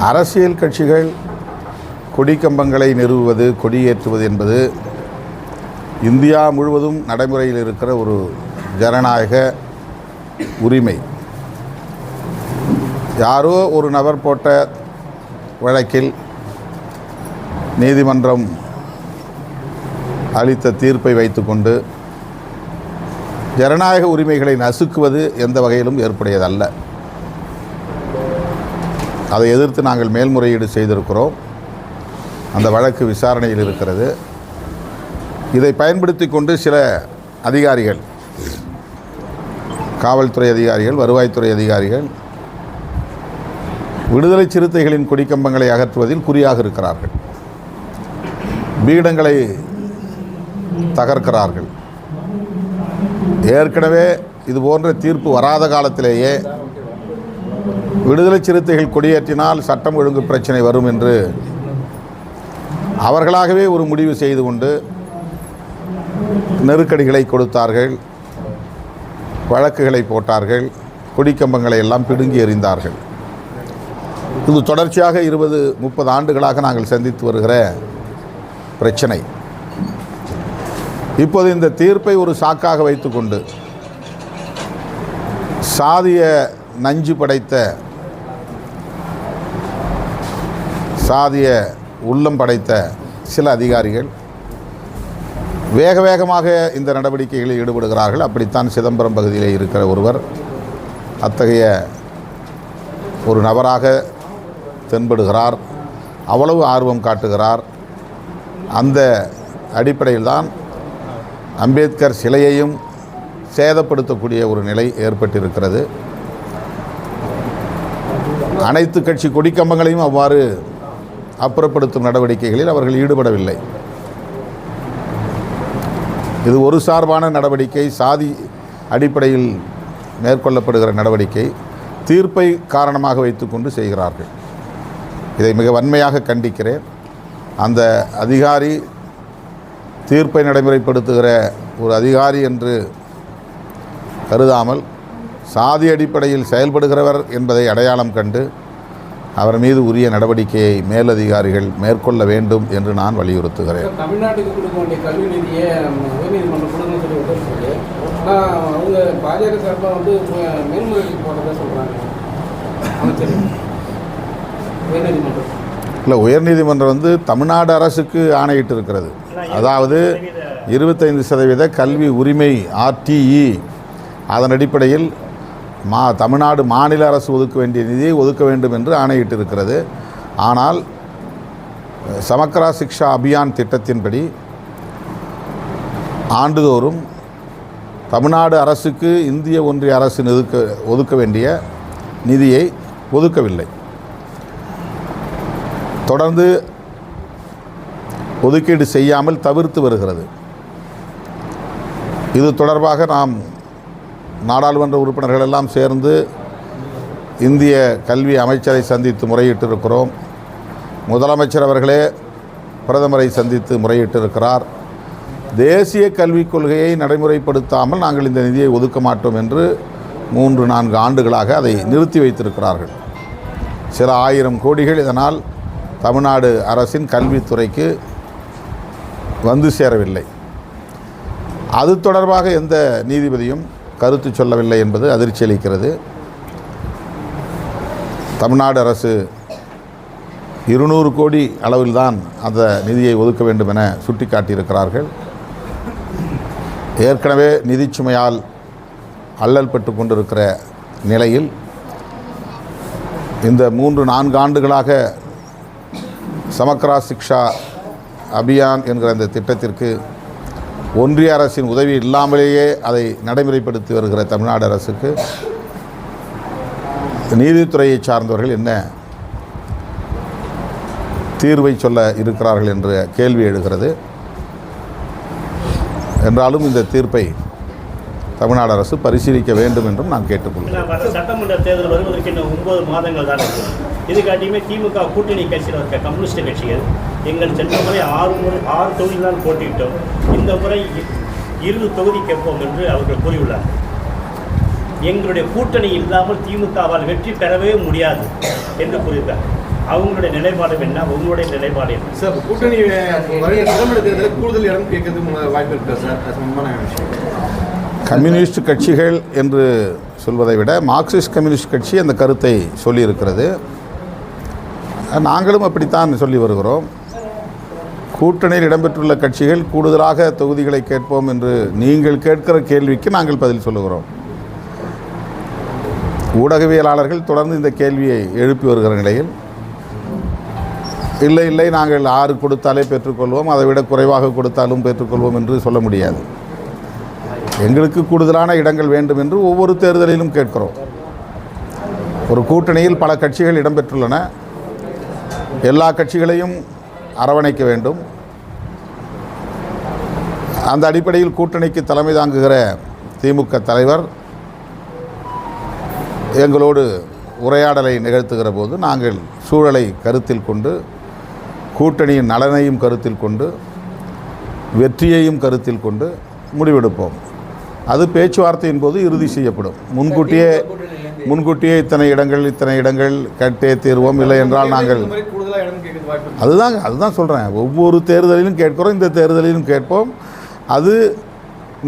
அரசியல் கட்சிகள் கொடிக்கம்பங்களை நிறுவுவது, கொடியேற்றுவது என்பது இந்தியா முழுவதும் நடைமுறையில் இருக்கிற ஒரு ஜனநாயக உரிமை. யாரோ ஒரு நபர் போட்ட வழக்கில் நீதிமன்றம் அளித்த தீர்ப்பை வைத்துக்கொண்டு ஜனநாயக உரிமைகளை நசுக்குவது எந்த வகையிலும் ஏற்புடையதல்ல. அதை எதிர்த்து நாங்கள் மேல்முறையீடு செய்திருக்கிறோம். அந்த வழக்கு விசாரணையில் இருக்கிறது. இதை பயன்படுத்தி கொண்டு சில அதிகாரிகள், காவல்துறை அதிகாரிகள், வருவாய்த்துறை அதிகாரிகள் விடுதலை சிறுத்தைகளின் கொடிக்கம்பங்களை அகற்றுவதில் குறியாக இருக்கிறார்கள். பீடங்களை தகர்க்கிறார்கள். ஏற்கனவே இதுபோன்ற தீர்ப்பு வராத காலத்திலேயே விடுதலை சிறுத்தைகள் கொடியேற்றினால் சட்டம் ஒழுங்கு பிரச்சனை வரும் என்று அவர்களாகவே ஒரு முடிவு செய்து கொண்டு நெருக்கடிகளை கொடுத்தார்கள், வழக்குகளை போட்டார்கள், கொடிக்கம்பங்களை எல்லாம் பிடுங்கி எறிந்தார்கள். இது தொடர்ச்சியாக 20-30 ஆண்டுகளாக நாங்கள் சந்தித்து வருகிற பிரச்சனை. இப்போது இந்த தீர்ப்பை ஒரு சாக்காக வைத்துக்கொண்டு சாதிய நஞ்சு படைத்த, சாதிய உள்ளம் படைத்த சில அதிகாரிகள் வேக வேகமாக இந்த நடவடிக்கைகளில் ஈடுபடுகிறார்கள். அப்படித்தான் சிதம்பரம் பகுதியிலே இருக்கிற ஒருவர் அத்தகைய ஒரு நபராக தென்படுகிறார். அவ்வளவு ஆர்வம் காட்டுகிறார். அந்த அடிப்படையில் தான் அம்பேத்கர் சிலையையும் சேதப்படுத்தக்கூடிய ஒரு நிலை ஏற்பட்டிருக்கிறது. அனைத்து கட்சி கொடிக்கம்பங்களையும் அவ்வாறு அப்புறப்படுத்தும் நடவடிக்கைகளில் அவர்கள் ஈடுபடவில்லை. இது ஒரு சார்பான நடவடிக்கை, சாதி அடிப்படையில் மேற்கொள்ளப்படுகிற நடவடிக்கை. தீர்ப்பை காரணமாக வைத்துக்கொண்டு செய்கிறார்கள். இதை மிக வன்மையாக கண்டிக்கிறேன். அந்த அதிகாரி தீர்ப்பை நடைமுறைப்படுத்துகிற ஒரு அதிகாரி என்று கருதாமல் சாதி அடிப்படையில் செயல்படுகிறவர் என்பதை அடையாளம் கண்டு அவர் மீது உரிய நடவடிக்கையை மேலதிகாரிகள் மேற்கொள்ள வேண்டும் என்று நான் வலியுறுத்துகிறேன். தமிழ்நாட்டுக்கு கொடுக்க வேண்டிய கல்வி நிதியை உயர்நீதிமன்றம் கொடுக்கணும்னு சொல்லி உத்தரவு, அவங்க பாஜக சார்பாக மேல்முறையீடு போட்டதாக சொல்கிறாங்க அமைச்சர். உயர்நீதிமன்றம் இல்லை, உயர்நீதிமன்றம் தமிழ்நாடு அரசுக்கு ஆணையிட்டு இருக்கிறது. அதாவது 25% கல்வி உரிமை RTE, அதன் அடிப்படையில் தமிழ்நாடு மாநில அரசு ஒதுக்க வேண்டிய நிதியை ஒதுக்க வேண்டும் என்று ஆணையிட்டு இருக்கிறது. ஆனால் சமக்ரா சிக்ஷா அபியான் திட்டத்தின்படி ஆண்டுதோறும் தமிழ்நாடு அரசுக்கு இந்திய ஒன்றிய அரசு ஒதுக்க வேண்டிய நிதியை ஒதுக்கவில்லை. தொடர்ந்து ஒதுக்கீடு செய்யாமல் தவிர்த்து வருகிறது. இது தொடர்பாக நாம் நாடாளுமன்ற உறுப்பினர்கள் எல்லாம் சேர்ந்து இந்திய கல்வி அமைச்சரை சந்தித்து முறையிட்டிருக்கிறோம். முதலமைச்சர் அவர்களே பிரதமரை சந்தித்து முறையிட்டிருக்கிறார். தேசிய கல்விக் கொள்கையை நடைமுறைப்படுத்தாமல் நாங்கள் இந்த நிதியை ஒதுக்க மாட்டோம் என்று 3-4 ஆண்டுகளாக அதை நிறுத்தி வைத்திருக்கிறார்கள். சில 1000 கோடிகள் இதனால் தமிழ்நாடு அரசின் கல்வித்துறைக்கு வந்து சேரவில்லை. அது தொடர்பாக எந்த நீதிபதியும் கருத்து சொல்லவில்லை என்பது அதிர்ச்சி அளிக்கிறது. தமிழ்நாடு அரசு 200 கோடி அளவில்தான் அந்த நிதியை ஒதுக்க வேண்டும் என சுட்டிக்காட்டியிருக்கிறார்கள். ஏற்கனவே நிதிச்சுமையால் அல்லல் பட்டு கொண்டிருக்கிற நிலையில் இந்த 3-4 ஆண்டுகளாக சமக்ரா சிக்ஷா அபியான் என்கிற இந்த திட்டத்திற்கு ஒன்றிய அரசின் உதவி இல்லாமலேயே அதை நடைமுறைப்படுத்தி வருகிற தமிழ்நாடு அரசுக்கு நீதித்துறையை சார்ந்தவர்கள் என்ன தீர்வை சொல்ல இருக்கிறார்கள் என்ற கேள்வி எழுகிறது. என்றாலும் இந்த தீர்ப்பை தமிழ்நாடு அரசு பரிசீலிக்க வேண்டும் என்றும் நான் கேட்டுக்கொள்கிறேன். சட்டமன்ற தேர்தல் வருவதற்கு இன்னும் 9 மாதங்கள் தான் இருக்குது. இதுக்காட்டியுமே திமுக கூட்டணி கட்சியில் இருக்க கம்யூனிஸ்ட் கட்சிகள் எங்கள் சென்ற முறை 6 தொகுதியில் தான் போட்டியிட்டோம், இந்த முறை 20 தொகுதி கேட்போம் என்று அவர்கள் கூறியுள்ளார். எங்களுடைய கூட்டணி இல்லாமல் திமுகவால் வெற்றி பெறவே முடியாது என்று கூறியிருக்கார். அவங்களுடைய நிலைப்பாடு என்ன, உங்களுடைய நிலைப்பாடு என்ன? சார் கூட்டணி சட்டமன்ற தேர்தலில் கூடுதல் இடம் கேட்கறதுக்கு வாய்ப்பு இருக்கா சார்? அது சம்பந்தமான விஷயம். கம்யூனிஸ்ட் கட்சிகள் என்று சொல்வதை விட மார்க்சிஸ்ட் கம்யூனிஸ்ட் கட்சி அந்த கருத்தை சொல்லியிருக்கிறது. நாங்களும் அப்படித்தான் சொல்லி வருகிறோம். கூட்டணியில் இடம்பெற்றுள்ள கட்சிகள் கூடுதலாக தொகுதிகளை கேட்போம் என்று நீங்கள் கேட்கிற கேள்விக்கு நாங்கள் பதில் சொல்லுகிறோம். ஊடகவியலாளர்கள் தொடர்ந்து இந்த கேள்வியை எழுப்பி வருகிற நிலையில் இல்லை நாங்கள் 6 கொடுத்தாலே பெற்றுக்கொள்வோம், அதை விட குறைவாக கொடுத்தாலும் பெற்றுக்கொள்வோம் என்று சொல்ல முடியாது. எங்களுக்கு கூடுதலான இடங்கள் வேண்டும் என்று ஒவ்வொரு தேர்தலிலும் கேட்கிறோம். ஒரு கூட்டணியில் பல கட்சிகள் இடம்பெற்றுள்ளன. எல்லா கட்சிகளையும் அரவணைக்க வேண்டும். அந்த அடிப்படையில் கூட்டணிக்கு தலைமை தாங்குகிற திமுக தலைவர் எங்களோடு உரையாடலை நிகழ்த்துகிற போது நாங்கள் சூழலை கருத்தில் கொண்டு, கூட்டணியின் நலனையும் கருத்தில் கொண்டு, வெற்றியையும் கருத்தில் கொண்டு முடிவெடுப்போம். அது பேச்சுவார்த்தையின் போது இறுதி செய்யப்படும். முன்கூட்டியே இத்தனை இடங்கள் கேட்டே தீர்வோம், இல்லை என்றால் நாங்கள் அதுதான் சொல்கிறேன். ஒவ்வொரு தேர்தலிலும் கேட்கிறோம், இந்த தேர்தலிலும் கேட்போம். அது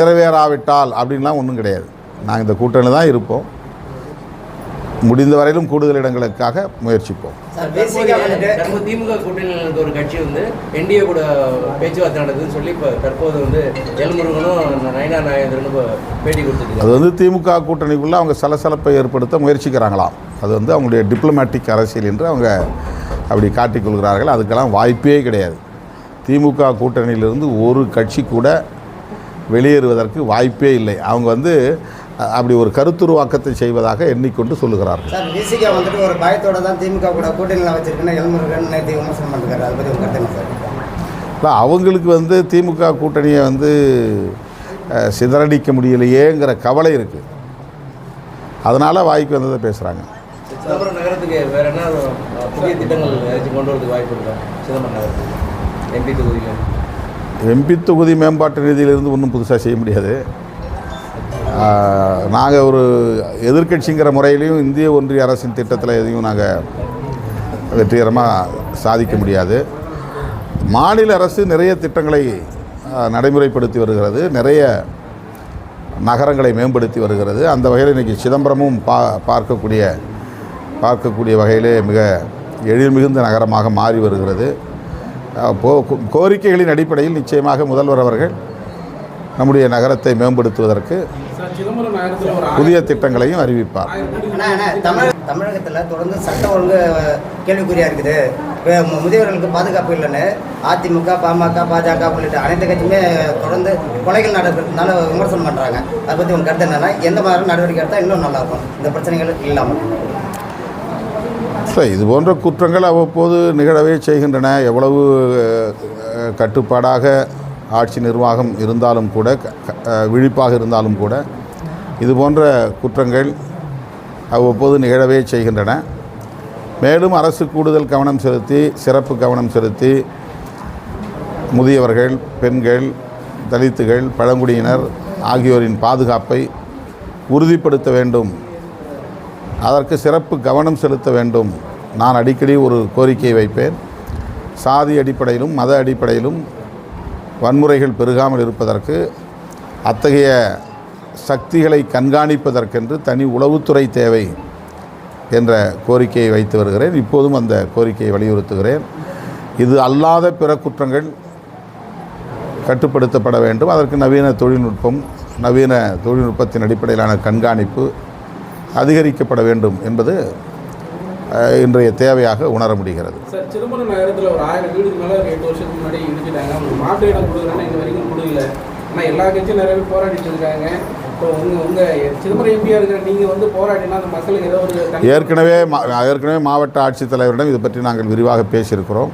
நிறைவேறாவிட்டால் அப்படின்லாம் ஒன்றும் கிடையாது. நாங்கள் இந்த கூட்டணியில் தான் இருப்போம். முடிந்த வரையிலும் கூடுதல் இடங்களுக்காக முயற்சிப்போம். திமுக கூட்டணியில் ஒரு கட்சி என்டிஏ கூட பேச்சுவார்த்தை நடக்குதுன்னு சொல்லி இப்போ தற்போது எல்முருகனும் நயனா நாகேந்திரனும் பேட்டி கொடுத்துருக்கு. அது திமுக கூட்டணிக்குள்ளே அவங்க சலசலப்பை ஏற்படுத்த முயற்சிக்கிறாங்களாம். அது அவங்களுடைய டிப்ளமேட்டிக் அரசியல் என்று அவங்க அப்படி காட்டிக்கொள்கிறார்கள். அதுக்கெல்லாம் வாய்ப்பே கிடையாது. திமுக கூட்டணியிலிருந்து ஒரு கட்சி கூட வெளியேறுவதற்கு வாய்ப்பே இல்லை. அவங்க அப்படி ஒரு கருத்துருவாக்கத்தை செய்வதாக எண்ணிக்கொண்டு சொல்லுகிறார்கள். சார், விசிகா ஒரு பயத்தோட தான் திமுக கூட கூட்டணியில் வச்சிருக்கேன்னு எல்முருகன் நேற்று விமர்சனம் பண்ணுறாரு. அதை பற்றி உங்கள் கருத்து சார்? இல்லை, அவங்களுக்கு திமுக கூட்டணியை சிதறடிக்க முடியலையேங்கிற கவலை இருக்குது. அதனால் வாய்க்கு வந்ததை பேசுகிறாங்க. சிதம்பரம் நகரத்துக்கு வேறு என்ன புதிய திட்டங்கள் கொண்டு வரதுக்கு வாய்ப்பு இருக்கா? சிதம்பரம் நகரத்துக்கு எம்பி தொகுதி மேம்பாட்டு நிதியிலிருந்து ஒன்றும் புதுசாக செய்ய முடியாது. நாங்கள் ஒரு எதிர்க்கட்சிங்கிற முறையிலையும் இந்திய ஒன்றிய அரசின் திட்டத்தில் எதையும் நாங்கள் வெற்றிகரமாக சாதிக்க முடியாது. மாநில அரசு நிறைய திட்டங்களை நடைமுறைப்படுத்தி வருகிறது, நிறைய நகரங்களை மேம்படுத்தி வருகிறது. அந்த வகையில் இன்றைக்கி சிதம்பரமும் பார்க்கக்கூடிய வகையிலே மிக எழில் மிகுந்த நகரமாக மாறி வருகிறது. கோரிக்கைகளின் அடிப்படையில் நிச்சயமாக முதல்வர் அவர்கள் நம்முடைய நகரத்தை மேம்படுத்துவதற்கு புதிய திட்டங்களையும் அறிவிப்பார். தமிழகத்தில் தொடர்ந்து சட்ட ஒழுங்கு கேள்விக்குறியாக இருக்குது. முதியவர்களுக்கு பாதுகாப்பு இல்லைன்னு அதிமுக, பாமக, பாஜக உள்ளிட்ட அனைத்து கட்சியுமே தொடர்ந்து கொலைகள் நடக்கிறதுனால விமர்சனம் பண்ணுறாங்க. அதை பற்றி உங்கள் கருத்து என்னென்னா, எந்த மாதிரி நடவடிக்கை எடுத்தால் இன்னும் நல்லாயிருக்கும் இந்த பிரச்சனைகள் இல்லாமல்? இது போன்ற குற்றங்கள் அவ்வப்போது நிகழவே செய்கின்றன. எவ்வளவு கட்டுப்பாடாக ஆட்சி நிர்வாகம் இருந்தாலும் கூட, விழிப்பாக இருந்தாலும் கூட, இது போன்ற குற்றங்கள் அவ்வப்போது நிகழவே செய்கின்றன. மேலும் அரசு கூடுதல் கவனம் செலுத்தி, சிறப்பு கவனம் செலுத்தி முதியவர்கள், பெண்கள், தலித்துகள், பழங்குடியினர் ஆகியோரின் பாதுகாப்பை உறுதிப்படுத்த வேண்டும். அதற்கு சிறப்பு கவனம் செலுத்த வேண்டும். நான் அடிக்கடி ஒரு கோரிக்கையை வைப்பேன். சாதி அடிப்படையிலும் மத அடிப்படையிலும் வன்முறைகள் பெருகாமல் இருப்பதற்கு, அத்தகைய சக்திகளை கண்காணிப்பதற்கென்று தனி உளவுத்துறை தேவை என்ற கோரிக்கையை வைத்து வருகிறேன். இப்போதும் அந்த கோரிக்கையை வலியுறுத்துகிறேன். இது அல்லாத பிற குற்றங்கள் கட்டுப்படுத்தப்பட வேண்டும். அதற்கு நவீன தொழில்நுட்பத்தின் அடிப்படையிலான கண்காணிப்பு அதிகரிக்கப்பட வேண்டும் என்பது இன்றைய தேவையாக உணர முடிகிறது. சார், சிதம்பரம் நகரத்தில் ஒரு 1000 வீடுக்கு மேலே 8 வருஷத்துக்கு முன்னாடி இடிச்சிட்டாங்க. மாற்று இடம் கொடுக்குறேன்னா இது வரைக்கும் கொடுக்கல. ஆனால் எல்லா கட்சியும் நிறைய பேர் போராடிட்டு இருக்காங்க. இப்போ உங்கள் சிதம்பரம் எம்பியாக இருக்கிற நீங்கள் போராடினா அந்த மக்களுக்கு ஏதோ ஒரு ஏற்கனவே மாவட்ட ஆட்சித்தலைவரிடம் இது பற்றி நாங்கள் விரிவாக பேசியிருக்கிறோம்.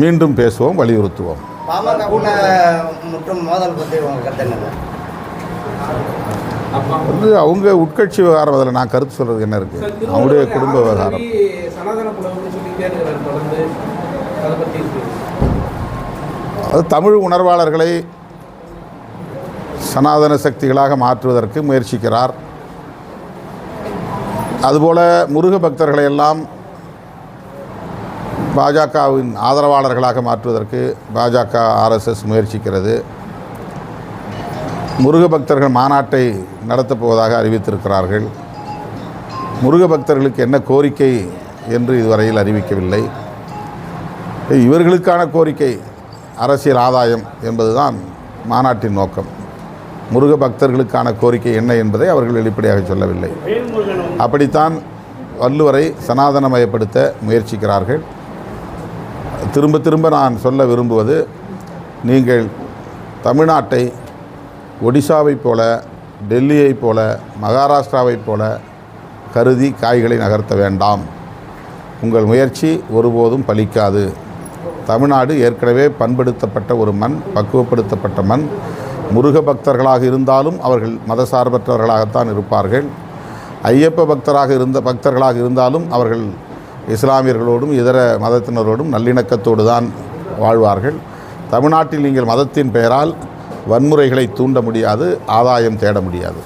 மீண்டும் பேசுவோம், வலியுறுத்துவோம். பாமக மற்றும் மோதல் பற்றி உங்கள் கருத்து என்ன? அவங்க உட்கட்சி விவகாரம், அதில் நான் கருத்து சொல்கிறது என்ன இருக்குது? அவங்களுடைய குடும்ப விவகாரம். அது தமிழ் உணர்வாளர்களை சனாதன சக்திகளாக மாற்றுவதற்கு முயற்சிக்கிறார். அதுபோல் முருக பக்தர்களை எல்லாம் பாஜகவின் ஆதரவாளர்களாக மாற்றுவதற்கு பாஜக ஆர்எஸ்எஸ் முயற்சிக்கிறது. முருக பக்தர்கள் மாநாட்டை நடத்தப் போவதாக அறிவித்திருக்கிறார்கள். முருக பக்தர்களுக்கு என்ன கோரிக்கை என்று இதுவரையில் அறிவிக்கவில்லை. இவர்களுக்கான கோரிக்கை அரசியல் ஆதாயம் என்பதுதான் மாநாட்டின் நோக்கம். முருக பக்தர்களுக்கான கோரிக்கை என்ன என்பதை அவர்கள் வெளிப்படையாக சொல்லவில்லை. அப்படித்தான் வள்ளுவரை சனாதனமயப்படுத்த முயற்சிக்கிறார்கள். திரும்ப திரும்ப நான் சொல்ல விரும்புவது, நீங்கள் தமிழ்நாட்டை ஒடிசாவைப் போல, டெல்லியைப் போல, மகாராஷ்டிராவைப் போல கருதி காய்களை நகர்த்த வேண்டாம். உங்கள் முயற்சி ஒருபோதும் பலிக்காது. தமிழ்நாடு ஏற்கனவே பண்படுத்தப்பட்ட ஒரு மண், பக்குவப்படுத்தப்பட்ட மண். முருக பக்தர்களாக இருந்தாலும் அவர்கள் மதசார்பற்றவர்களாகத்தான் இருப்பார்கள். ஐயப்ப பக்தர்களாக இருந்தாலும் அவர்கள் இஸ்லாமியர்களோடும் இதர மதத்தினரோடும் நல்லிணக்கத்தோடு தான் வாழ்வார்கள். தமிழ்நாட்டில் நீங்கள் மதத்தின் பெயரால் வன்முறைகளை தூண்ட முடியாது, ஆதாயம் தேட முடியாது.